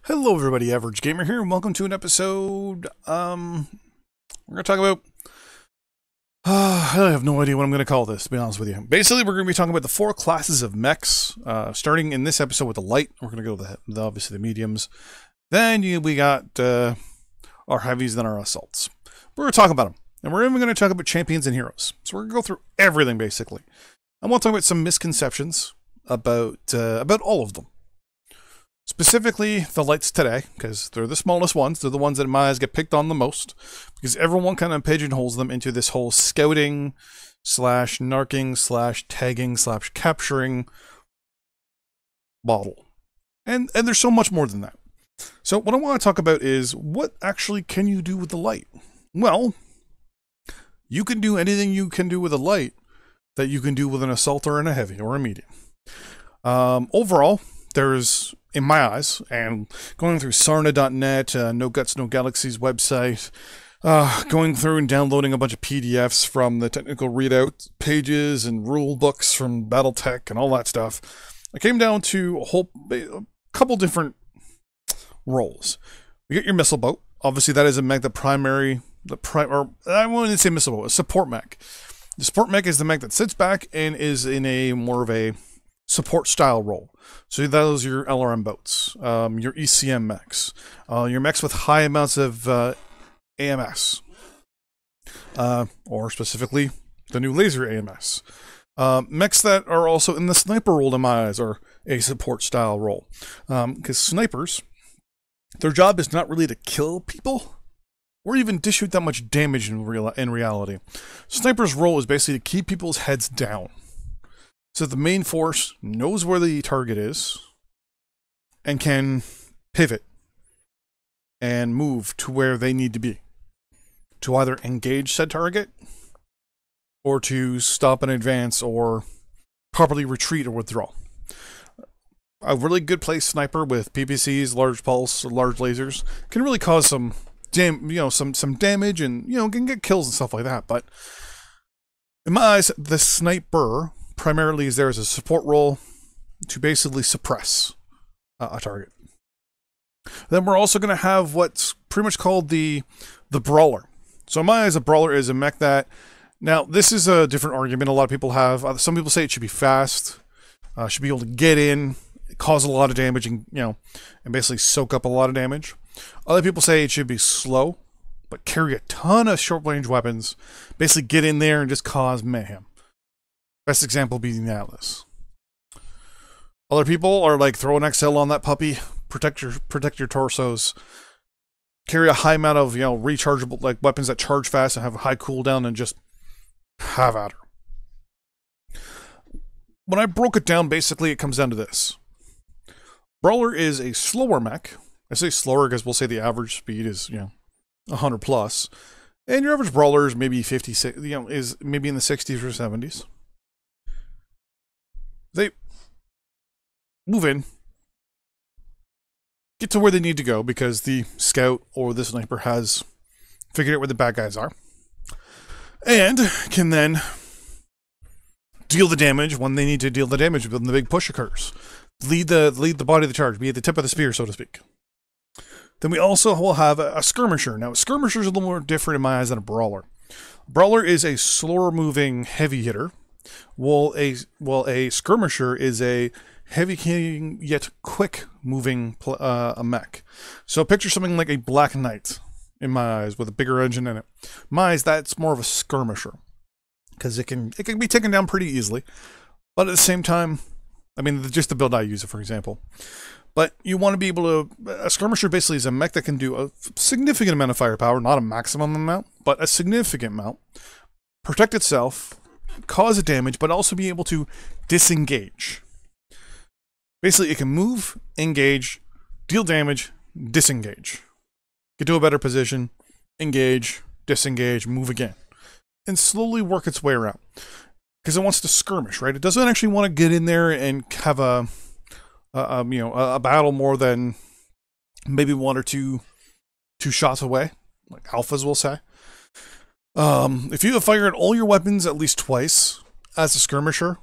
Hello everybody, Average Gamer here, and welcome to an episode, we're going to talk about, I have no idea what I'm going to call this, to be honest with you. Basically, we're going to be talking about the 4 classes of mechs, starting in this episode with the light. We're going to go to obviously the mediums. Then we got our heavies, then our assaults. We're going to talk about them, and we're even going to talk about champions and heroes. So we're going to go through everything, basically. I want to talk about some misconceptions about all of them. Specifically, the lights today, because they're the smallest ones. They're the ones that in my eyes get picked on the most, because everyone kind of pigeonholes them into this whole scouting slash narking slash tagging slash capturing model. And there's so much more than that. So what I want to talk about is, what actually can you do with the light? Well, you can do anything you can do with a light that you can do with an assault or a heavy or a medium. Overall, there's, in my eyes, and going through Sarna.net, No Guts, No Galaxies website, going through and downloading a bunch of PDFs from the technical readout pages and rule books from Battletech and all that stuff, I came down to a couple different roles. You get your missile boat. Obviously, that is a mech, or I wouldn't say missile boat, a support mech. The support mech is the mech that sits back and is in a more of a support style role. So those are your LRM boats, your ECM mechs, your mechs with high amounts of AMS, or specifically the new laser AMS. Mechs that are also in the sniper role, in my eyes, are a support style role. Because snipers, their job is not really to kill people, or even dish out that much damage in reality. Sniper's role is basically to keep people's heads down, so the main force knows where the target is and can pivot and move to where they need to be to either engage said target or to stop an advance or properly retreat or withdraw. A really good placed sniper with PPCs, large pulse, or large lasers can really cause some damage and can get kills and stuff like that. But in my eyes, the sniper primarily is there as a support role to basically suppress a target. Then we're also going to have what's pretty much called the brawler. So in my eyes, a brawler is a mech that, now this is a different argument a lot of people have. Some people say it should be fast, should be able to get in, cause a lot of damage, and and basically soak up a lot of damage. Other people say it should be slow, but carry a ton of short range weapons, basically get in there and just cause mayhem. Best example being the Atlas. Other people are like, throw an XL on that puppy, protect your torsos, carry a high amount of rechargeable weapons that charge fast and have a high cooldown, and just have at her. When I broke it down, basically it comes down to this: Brawler is a slower mech. I say slower because we'll say the average speed is 100 plus, and your average brawler is maybe 56, is maybe in the 60s or 70s. They move in, get to where they need to go because the scout or the sniper has figured out where the bad guys are, and can then deal the damage when they need to deal the damage when the big push occurs. Lead the body of the charge, be at the tip of the spear, so to speak. Then we also will have a skirmisher. Now, a skirmisher is a little more different in my eyes than a brawler. A brawler is a slower moving heavy hitter, while a skirmisher is a heavy hitting yet quick moving a mech. So picture something like a Black Knight in my eyes with a bigger engine in it. In my eyes, that's more of a skirmisher because it can be taken down pretty easily, but at the same time, I mean, just the build I use it, for example. But you want to be able to... A skirmisher basically is a mech that can do a significant amount of firepower, not a maximum amount, but a significant amount. Protect itself, cause a damage, but also be able to disengage. Basically, it can move, engage, deal damage, disengage. Get to a better position, engage, disengage, move again. And slowly work its way around. Because it wants to skirmish, right? It doesn't actually want to get in there and have a battle more than maybe 1 or 2 shots away, like alphas will say. If you have fired all your weapons at least twice as a skirmisher,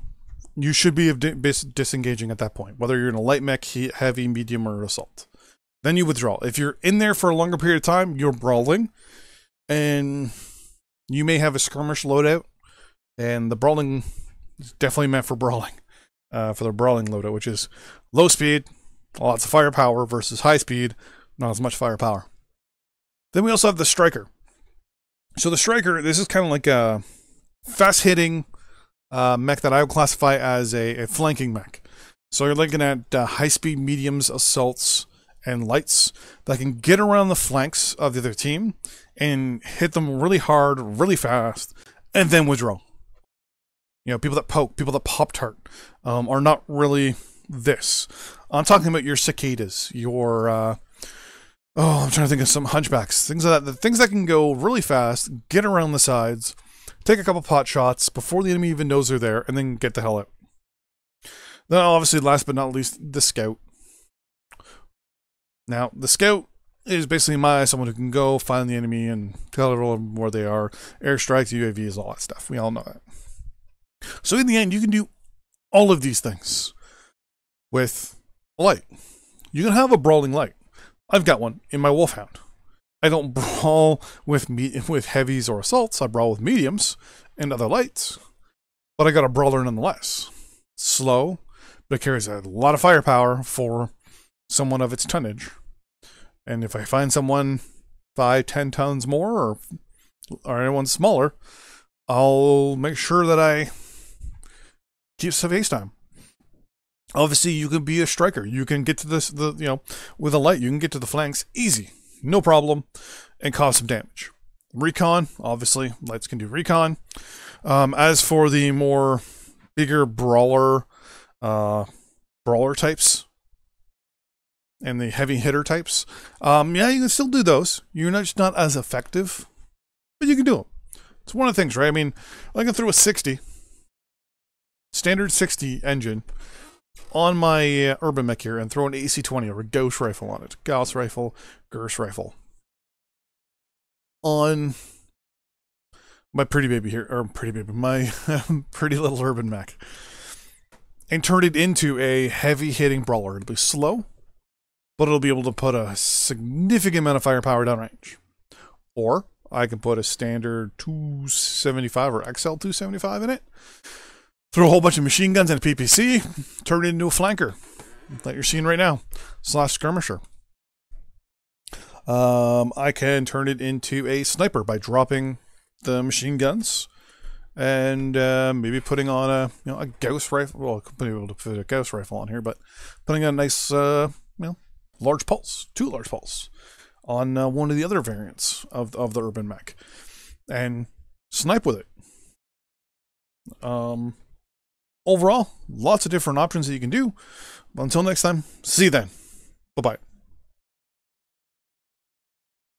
you should be disengaging at that point, whether you're in a light mech, heavy, medium, or assault. Then you withdraw. If you're in there for a longer period of time, you're brawling, and you may have a skirmish loadout, and the brawling is definitely meant for brawling, for the brawling loadout, which is low speed, lots of firepower versus high speed, not as much firepower. Then we also have the striker. So the striker, this is kind of like a fast-hitting mech that I would classify as a flanking mech. So you're looking at high-speed mediums, assaults, and lights that can get around the flanks of the other team and hit them really hard, really fast, and then withdraw. You know, people that poke, people that Pop-Tart are not really this. I'm talking about your cicadas, your... I'm trying to think of some hunchbacks. Things like that. The things that can go really fast, get around the sides, take a couple pot shots before the enemy even knows they're there, and then get the hell out. Then obviously, last but not least, the scout. Now, the scout is basically someone who can go find the enemy and tell everyone where they are. Airstrikes, UAVs, all that stuff. We all know that. So in the end, you can do all of these things with a light. You can have a brawling light. I've got one in my Wolfhound. I don't brawl with heavies or assaults. I brawl with mediums and other lights. But I got a brawler nonetheless. Slow, but it carries a lot of firepower for someone of its tonnage. And if I find someone 5-10 tons more or anyone smaller, I'll make sure that I keep some face time. Obviously, you can be a striker. You can get to with a light, you can get to the flanks easy, no problem, and cause some damage. Recon, obviously, lights can do recon. As for the more bigger brawler types and the heavy hitter types, yeah, you can still do those. You're just not as effective, but you can do them. It's one of the things, right? I mean, I can throw a 60, standard 60 engine on my urban mech here and throw an AC-20 or a Gauss rifle on it. Gauss rifle, Gauss rifle. On my pretty baby here, or my pretty little urban mech. And turn it into a heavy-hitting brawler. It'll be slow, but it'll be able to put a significant amount of firepower downrange. Or I can put a standard 275 or XL 275 in it. Throw a whole bunch of machine guns and a PPC, turn it into a flanker, like you're seeing right now, / skirmisher. I can turn it into a sniper by dropping the machine guns and maybe putting on a Gauss rifle. Well, I could be able to put a Gauss rifle on here, but putting on a nice large pulse, 2 large pulse on one of the other variants of the urban mech, and snipe with it. Overall, lots of different options that you can do. But until next time, see you then. Bye-bye.